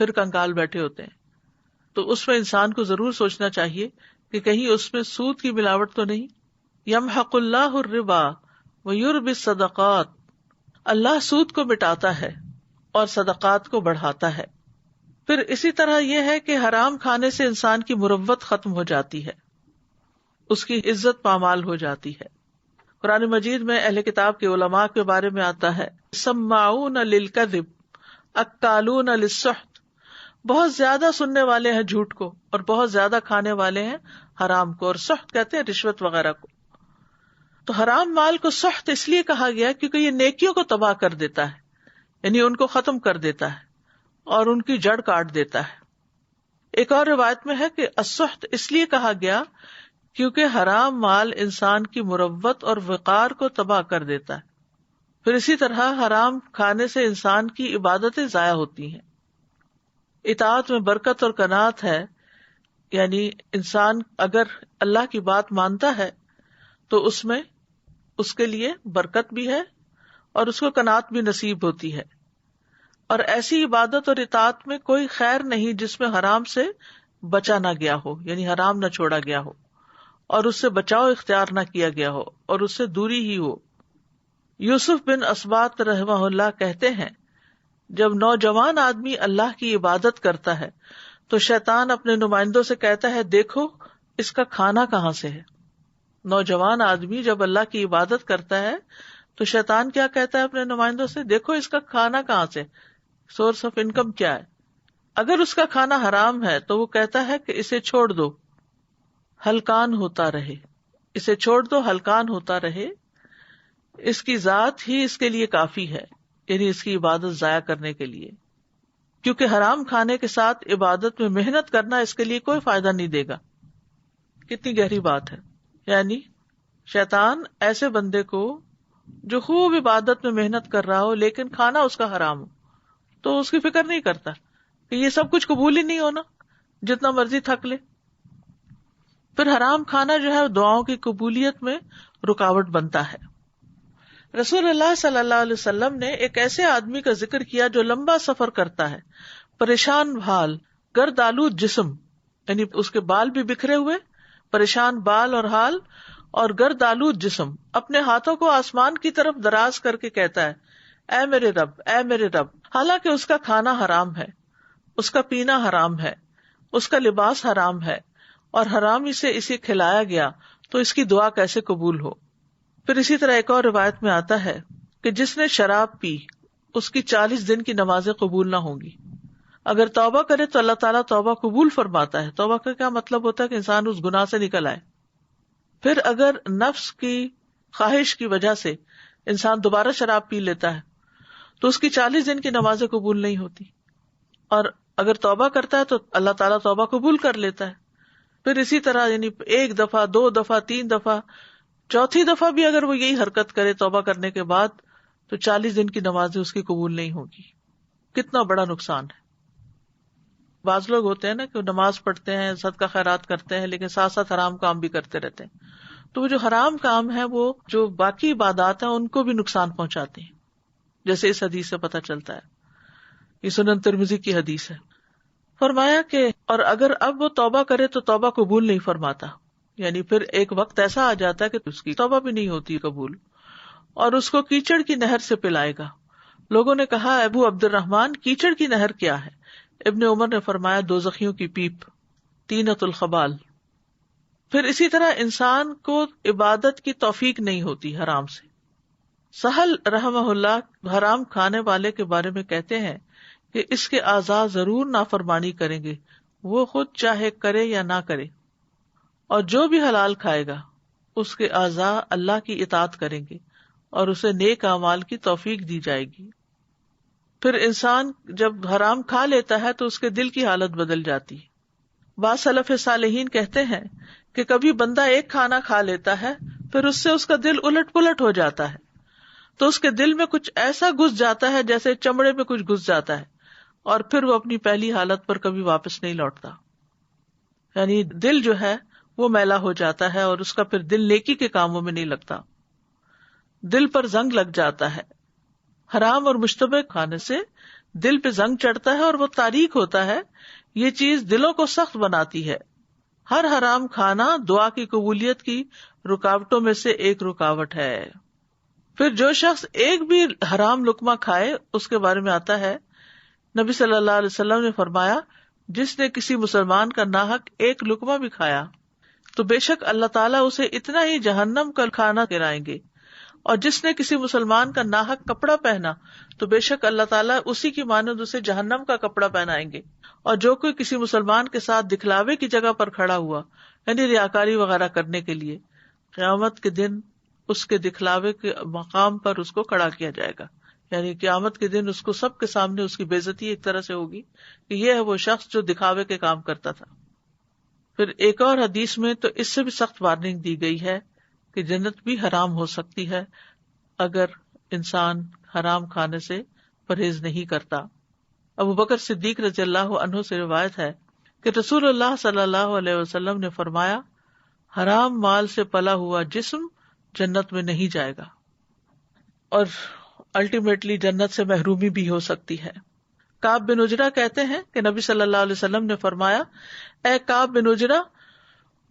پھر کنگال بیٹھے ہوتے ہیں. تو اس میں انسان کو ضرور سوچنا چاہیے کہ کہیں اس میں سود کی ملاوٹ تو نہیں. یمحق اللہ الربا ویربی الصدقات، اللہ سود کو مٹاتا ہے اور صدقات کو بڑھاتا ہے. پھر اسی طرح یہ ہے کہ حرام کھانے سے انسان کی مروت ختم ہو جاتی ہے، اس کی عزت پامال ہو جاتی ہے. قرآن مجید میں اہل کتاب کے علماء کے بارے میں آتا ہے سماعون للکذب اکالون للسحت، بہت زیادہ سننے والے ہیں جھوٹ کو اور بہت زیادہ کھانے والے ہیں حرام کو، اور سحت کہتے ہیں رشوت وغیرہ کو. تو حرام مال کو سحت اس لیے کہا گیا کیونکہ یہ نیکیوں کو تباہ کر دیتا ہے، یعنی ان کو ختم کر دیتا ہے اور ان کی جڑ کاٹ دیتا ہے. ایک اور روایت میں ہے کہ السحت اس لیے کہا گیا کیونکہ حرام مال انسان کی مروت اور وقار کو تباہ کر دیتا ہے. پھر اسی طرح حرام کھانے سے انسان کی عبادتیں ضائع ہوتی ہیں. اطاعت میں برکت اور قناعت ہے، یعنی انسان اگر اللہ کی بات مانتا ہے تو اس میں اس کے لیے برکت بھی ہے اور اس کو قناعت بھی نصیب ہوتی ہے. اور ایسی عبادت اور اطاعت میں کوئی خیر نہیں جس میں حرام سے بچا نہ گیا ہو، یعنی حرام نہ چھوڑا گیا ہو اور اس سے بچاؤ اختیار نہ کیا گیا ہو اور اس سے دوری ہی ہو. یوسف بن اسباط رحمہ اللہ کہتے ہیں جب نوجوان آدمی اللہ کی عبادت کرتا ہے تو شیطان اپنے نمائندوں سے کہتا ہے دیکھو اس کا کھانا کہاں سے ہے. نوجوان آدمی جب اللہ کی عبادت کرتا ہے تو شیطان کیا کہتا ہے اپنے نمائندوں سے، دیکھو اس کا کھانا کہاں سے، سورس آف انکم کیا ہے. اگر اس کا کھانا حرام ہے تو وہ کہتا ہے کہ اسے چھوڑ دو، ہلکان ہوتا رہے، اسے چھوڑ دو ہلکان ہوتا رہے، اس کی ذات ہی اس کے لیے کافی ہے، یعنی اس کی عبادت ضائع کرنے کے لیے. کیونکہ حرام کھانے کے ساتھ عبادت میں محنت کرنا اس کے لیے کوئی فائدہ نہیں دے گا. کتنی گہری بات ہے. یعنی شیطان ایسے بندے کو جو خوب عبادت میں محنت کر رہا ہو لیکن کھانا اس کا حرام ہو تو اس کی فکر نہیں کرتا کہ یہ سب کچھ قبول ہی نہیں ہونا، جتنا مرضی تھک لے. پھر حرام کھانا جو ہے دعاؤں کی قبولیت میں رکاوٹ بنتا ہے. رسول اللہ صلی اللہ علیہ وسلم نے ایک ایسے آدمی کا ذکر کیا جو لمبا سفر کرتا ہے، پریشان حال، گرد آلود جسم، یعنی اس کے بال بھی بکھرے ہوئے، پریشان بال اور حال اور گرد آلود جسم، اپنے ہاتھوں کو آسمان کی طرف دراز کر کے کہتا ہے اے میرے رب، اے میرے رب. حالانکہ اس کا کھانا حرام ہے، اس کا پینا حرام ہے، اس کا لباس حرام ہے اور حرامی سے اسے کھلایا گیا، تو اس کی دعا کیسے قبول ہو. پھر اسی طرح ایک اور روایت میں آتا ہے کہ جس نے شراب پی اس کی 40 دن کی نمازیں قبول نہ ہوں گی. اگر توبہ کرے تو اللہ تعالیٰ توبہ قبول فرماتا ہے. توبہ کا کیا مطلب ہوتا ہے کہ انسان اس گناہ سے نکل آئے. پھر اگر نفس کی خواہش کی وجہ سے انسان دوبارہ شراب پی لیتا ہے تو اس کی 40 دن کی نمازیں قبول نہیں ہوتی. اور اگر توبہ کرتا ہے تو اللہ تعالیٰ توبہ قبول کر لیتا ہے. پھر اسی طرح یعنی 1 دفعہ 2 دفعہ 3 دفعہ، چوتھی دفعہ بھی اگر وہ یہی حرکت کرے توبہ کرنے کے بعد تو 40 دن کی نمازیں اس کی قبول نہیں ہوگی. کتنا بڑا نقصان ہے. بعض لوگ ہوتے ہیں نا کہ نماز پڑھتے ہیں، صدقہ خیرات کرتے ہیں، لیکن ساتھ ساتھ حرام کام بھی کرتے رہتے ہیں. تو وہ جو حرام کام ہے وہ جو باقی عبادات ہیں ان کو بھی نقصان پہنچاتے ہیں، جیسے اس حدیث سے پتہ چلتا ہے. یہ سنن ترمذی کی حدیث ہے. فرمایا کہ اور اگر اب وہ توبہ کرے تو توبہ قبول نہیں فرماتا، یعنی پھر ایک وقت ایسا آ جاتا ہے کہ اس کی توبہ بھی نہیں ہوتی قبول، اور اس کو کیچڑ کی نہر سے پلائے گا. لوگوں نے کہا ابو عبد الرحمن کیچڑ کی نہر کیا ہے؟ ابن عمر نے فرمایا دوزخیوں کی پیپ، طینۃ الخبال. پھر اسی طرح انسان کو عبادت کی توفیق نہیں ہوتی حرام سے. سہل رحمہ اللہ حرام کھانے والے کے بارے میں کہتے ہیں کہ اس کے اعضاء ضرور نافرمانی کریں گے، وہ خود چاہے کرے یا نہ کرے. اور جو بھی حلال کھائے گا اس کے اعضاء اللہ کی اطاعت کریں گے اور اسے نیک اعمال کی توفیق دی جائے گی. پھر انسان جب حرام کھا لیتا ہے تو اس کے دل کی حالت بدل جاتی ہے. بعض سلف صالحین کہتے ہیں کہ کبھی بندہ ایک کھانا کھا لیتا ہے پھر اس سے اس کا دل الٹ پلٹ ہو جاتا ہے، تو اس کے دل میں کچھ ایسا گھس جاتا ہے جیسے چمڑے میں کچھ گھس جاتا ہے، اور پھر وہ اپنی پہلی حالت پر کبھی واپس نہیں لوٹتا. یعنی دل جو ہے وہ میلا ہو جاتا ہے اور اس کا پھر دل نیکی کے کاموں میں نہیں لگتا، دل پر زنگ لگ جاتا ہے. حرام اور مشتبہ کھانے سے دل پہ زنگ چڑھتا ہے اور وہ تاریک ہوتا ہے. یہ چیز دلوں کو سخت بناتی ہے. ہر حرام کھانا دعا کی قبولیت کی رکاوٹوں میں سے ایک رکاوٹ ہے. پھر جو شخص ایک بھی حرام لقمہ کھائے اس کے بارے میں آتا ہے نبی صلی اللہ علیہ وسلم نے فرمایا جس نے کسی مسلمان کا ناحق ایک لقمہ بھی کھایا تو بے شک اللہ تعالیٰ اسے اتنا ہی جہنم کا کھانا کھلائیں گے، اور جس نے کسی مسلمان کا ناحق کپڑا پہنا تو بے شک اللہ تعالیٰ اسی کی مانند اسے جہنم کا کپڑا پہنائیں گے. اور جو کوئی کسی مسلمان کے ساتھ دکھلاوے کی جگہ پر کھڑا ہوا، یعنی ریاکاری وغیرہ کرنے کے لیے، قیامت کے دن اس کے دکھلاوے کے مقام پر اس کو کھڑا کیا جائے گا. یعنی قیامت کے دن اس کو سب کے سامنے اس کی بے عزتی ایک طرح سے ہوگی کہ یہ ہے وہ شخص جو دکھاوے کے کام کرتا تھا. پھر ایک اور حدیث میں تو اس سے بھی سخت وارننگ دی گئی ہے کہ جنت بھی حرام ہو سکتی ہے اگر انسان حرام کھانے سے پرہیز نہیں کرتا. ابو بکر صدیق رضی اللہ عنہ سے روایت ہے کہ رسول اللہ صلی اللہ علیہ وسلم نے فرمایا حرام مال سے پلا ہوا جسم جنت میں نہیں جائے گا اور الٹیمیٹلی جنت سے محرومی بھی ہو سکتی ہے. کعب بن عجرہ کہتے ہیں کہ نبی صلی اللہ علیہ وسلم نے فرمایا اے کعب بن عجرہ،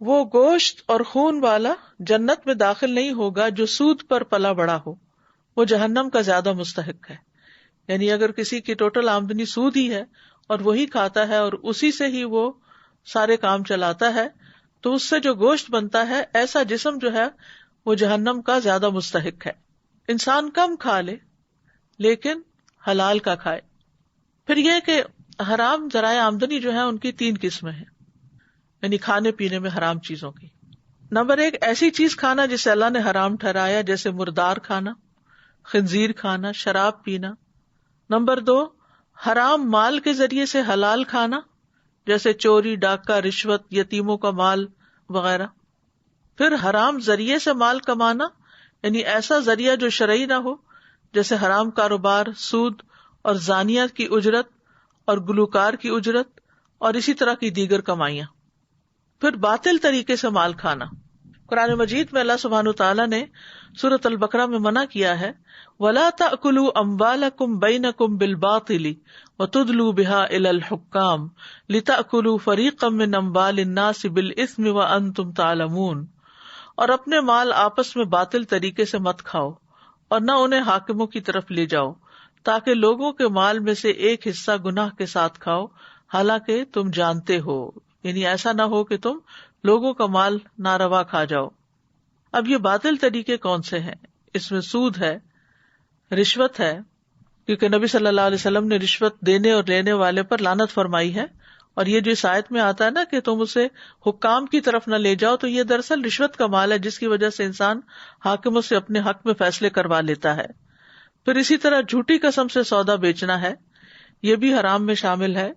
وہ گوشت اور خون والا جنت میں داخل نہیں ہوگا جو سود پر پلا بڑا ہو، وہ جہنم کا زیادہ مستحق ہے. یعنی اگر کسی کی ٹوٹل آمدنی سود ہی ہے اور وہی کھاتا ہے اور اسی سے ہی وہ سارے کام چلاتا ہے تو اس سے جو گوشت بنتا ہے ایسا جسم جو ہے وہ جہنم کا زیادہ مستحق ہے. انسان کم کھا لے لیکن حلال کا کھائے. پھر یہ کہ حرام ذرائع آمدنی جو ہے ان کی 3 قسمیں ہیں، یعنی کھانے پینے میں حرام چیزوں کی. نمبر 1 ایسی چیز کھانا جسے اللہ نے حرام ٹھہرایا، جیسے مردار کھانا، خنزیر کھانا، شراب پینا. نمبر 2 حرام مال کے ذریعے سے حلال کھانا، جیسے چوری، ڈاکہ، رشوت، یتیموں کا مال وغیرہ. پھر حرام ذریعے سے مال کمانا، یعنی ایسا ذریعہ جو شرعی نہ ہو، جیسے حرام کاروبار، سود اور زانیہ کی اجرت اور گلوکار کی اجرت اور اسی طرح کی دیگر کمائیاں. پھر باطل طریقے سے مال کھانا. قرآن مجید میں اللہ سبحانہ وتعالیٰ نے سورۃ البقرہ میں منع کیا ہے وَلَا تَأْكُلُوا أَمْوَالَكُمْ بَيْنَكُمْ بِالْبَاطِلِ وَتُدْلُوا بِهَا إِلَى الْحُكَّامِ لِتَأْكُلُوا فَرِيقًا مِّنْ أَمْوَالِ النَّاسِ بِالْإِثْمِ وَأَنْتُمْ تَعْلَمُونَ. اور اپنے مال آپس میں باطل طریقے سے مت کھاؤ اور نہ انہیں حاکموں کی طرف لے جاؤ تاکہ لوگوں کے مال میں سے ایک حصہ گناہ کے ساتھ کھاؤ حالانکہ تم جانتے ہو. یعنی ایسا نہ ہو کہ تم لوگوں کا مال ناروا کھا جاؤ. اب یہ باطل طریقے کون سے ہیں؟ اس میں سود ہے، رشوت ہے، کیونکہ نبی صلی اللہ علیہ وسلم نے رشوت دینے اور لینے والے پر لعنت فرمائی ہے. اور یہ جو اس آیت میں آتا ہے نا کہ تم اسے حکام کی طرف نہ لے جاؤ، تو یہ دراصل رشوت کا مال ہے جس کی وجہ سے انسان حاکموں سے اپنے حق میں فیصلے کروا لیتا ہے. پھر اسی طرح جھوٹی قسم سے سودا بیچنا ہے، یہ بھی حرام میں شامل ہے.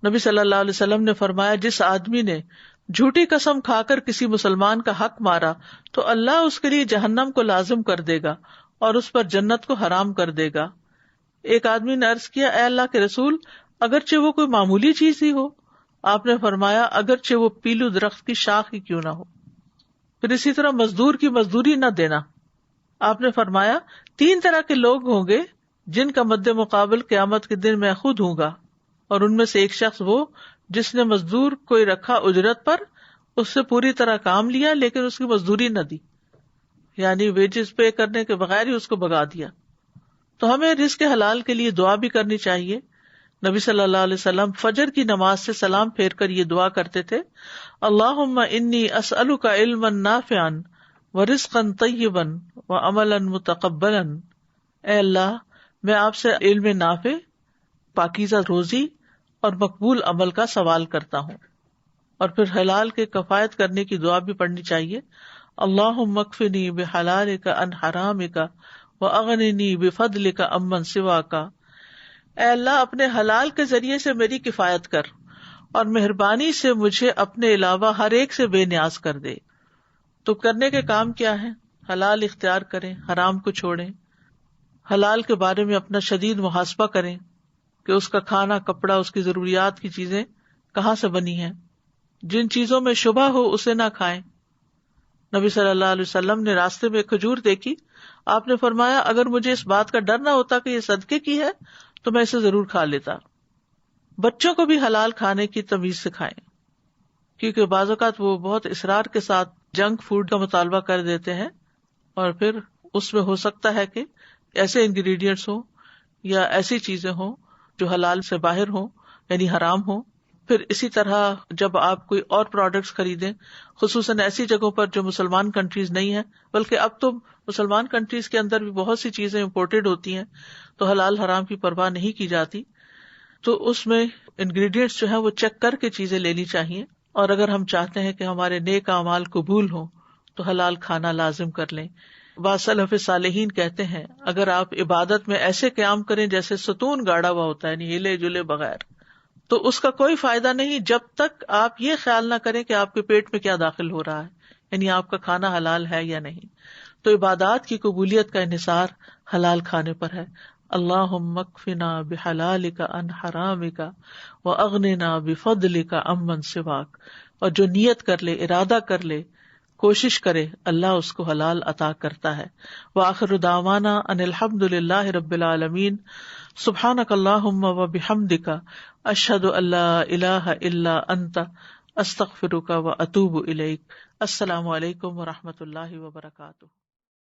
نبی صلی اللہ علیہ وسلم نے فرمایا جس آدمی نے جھوٹی قسم کھا کر کسی مسلمان کا حق مارا تو اللہ اس کے لیے جہنم کو لازم کر دے گا اور اس پر جنت کو حرام کر دے گا. ایک آدمی نے عرض کیا اے اللہ کے رسول، اگرچہ وہ کوئی معمولی چیز ہی ہو. آپ نے فرمایا اگرچہ وہ پیلو درخت کی شاخ ہی کیوں نہ ہو. پھر اسی طرح مزدور کی مزدوری نہ دینا. آپ نے فرمایا 3 طرح کے لوگ ہوں گے جن کا مد مقابل قیامت کے دن میں خود ہوں گا، اور ان میں سے ایک شخص وہ جس نے مزدور کوئی رکھا اجرت پر، اس سے پوری طرح کام لیا لیکن اس کی مزدوری نہ دی، یعنی ویجز پے کرنے کے بغیر ہی اس کو بھگا دیا. تو ہمیں رزق حلال کے لیے دعا بھی کرنی چاہیے. نبی صلی اللہ علیہ وسلم فجر کی نماز سے سلام پھیر کر یہ دعا کرتے تھے اللہم انی اسألک علما نافعا ورزقا طیبا وعملا متقبلا. اے اللہ میں آپ سے علم نافع، پاکیزہ روزی اور مقبول عمل کا سوال کرتا ہوں. اور پھر حلال کے کفایت کرنے کی دعا بھی پڑھنی چاہیے. اللہم اکفنی بحلالک عن حرامک واغننی بفضلک عمن سواک. اے اللہ اپنے حلال کے ذریعے سے میری کفایت کر اور مہربانی سے مجھے اپنے علاوہ ہر ایک سے بے نیاز کر دے. تو کرنے کے کام کیا ہے؟ حلال اختیار کریں، حرام کو چھوڑیں، حلال کے بارے میں اپنا شدید محاسبہ کریں کہ اس کا کھانا، کپڑا، اس کی ضروریات کی چیزیں کہاں سے بنی ہیں. جن چیزوں میں شبہ ہو اسے نہ کھائیں. نبی صلی اللہ علیہ وسلم نے راستے میں ایک کھجور دیکھی، آپ نے فرمایا اگر مجھے اس بات کا ڈر نہ ہوتا کہ یہ صدقے کی ہے تو میں اسے ضرور کھا لیتا. بچوں کو بھی حلال کھانے کی تمیز سکھائیں، کیونکہ بعض اوقات وہ بہت اصرار کے ساتھ جنک فوڈ کا مطالبہ کر دیتے ہیں اور پھر اس میں ہو سکتا ہے کہ ایسے انگریڈینٹس ہوں یا ایسی چیزیں ہوں جو حلال سے باہر ہوں، یعنی حرام ہوں. پھر اسی طرح جب آپ کوئی اور پروڈکٹس خریدیں، خصوصاً ایسی جگہوں پر جو مسلمان کنٹریز نہیں ہیں، بلکہ اب تو مسلمان کنٹریز کے اندر بھی بہت سی چیزیں امپورٹڈ ہوتی ہیں تو حلال حرام کی پرواہ نہیں کی جاتی، تو اس میں انگریڈینٹس جو ہیں وہ چیک کر کے چیزیں لینی چاہیے. اور اگر ہم چاہتے ہیں کہ ہمارے نیک اعمال قبول ہوں تو حلال کھانا لازم کر لیں. بعض سلف صالحین کہتے ہیں اگر آپ عبادت میں ایسے قیام کریں جیسے ستون گاڑا ہوا ہوتا ہے، یعنی ہلے جلے بغیر، تو اس کا کوئی فائدہ نہیں جب تک آپ یہ خیال نہ کریں کہ آپ کے پیٹ میں کیا داخل ہو رہا ہے، یعنی آپ کا کھانا حلال ہے یا نہیں. تو عبادات کی قبولیت کا انحصار حلال کھانے پر ہے. اللہم اکفنا بحلالک عن حرامک واغننا بفضلک عمن سواک. اور جو نیت کر لے، ارادہ کر لے، کوشش کرے، اللہ اس کو حلال عطا کرتا ہے. وآخر دعوانا ان الحمد للہ رب العالمین. سبحانک اللہم وبحمدک اشہد ان لا الہ الا انت استغفرک واتوب الیک. السلام علیکم ورحمۃ اللہ وبرکاتہ.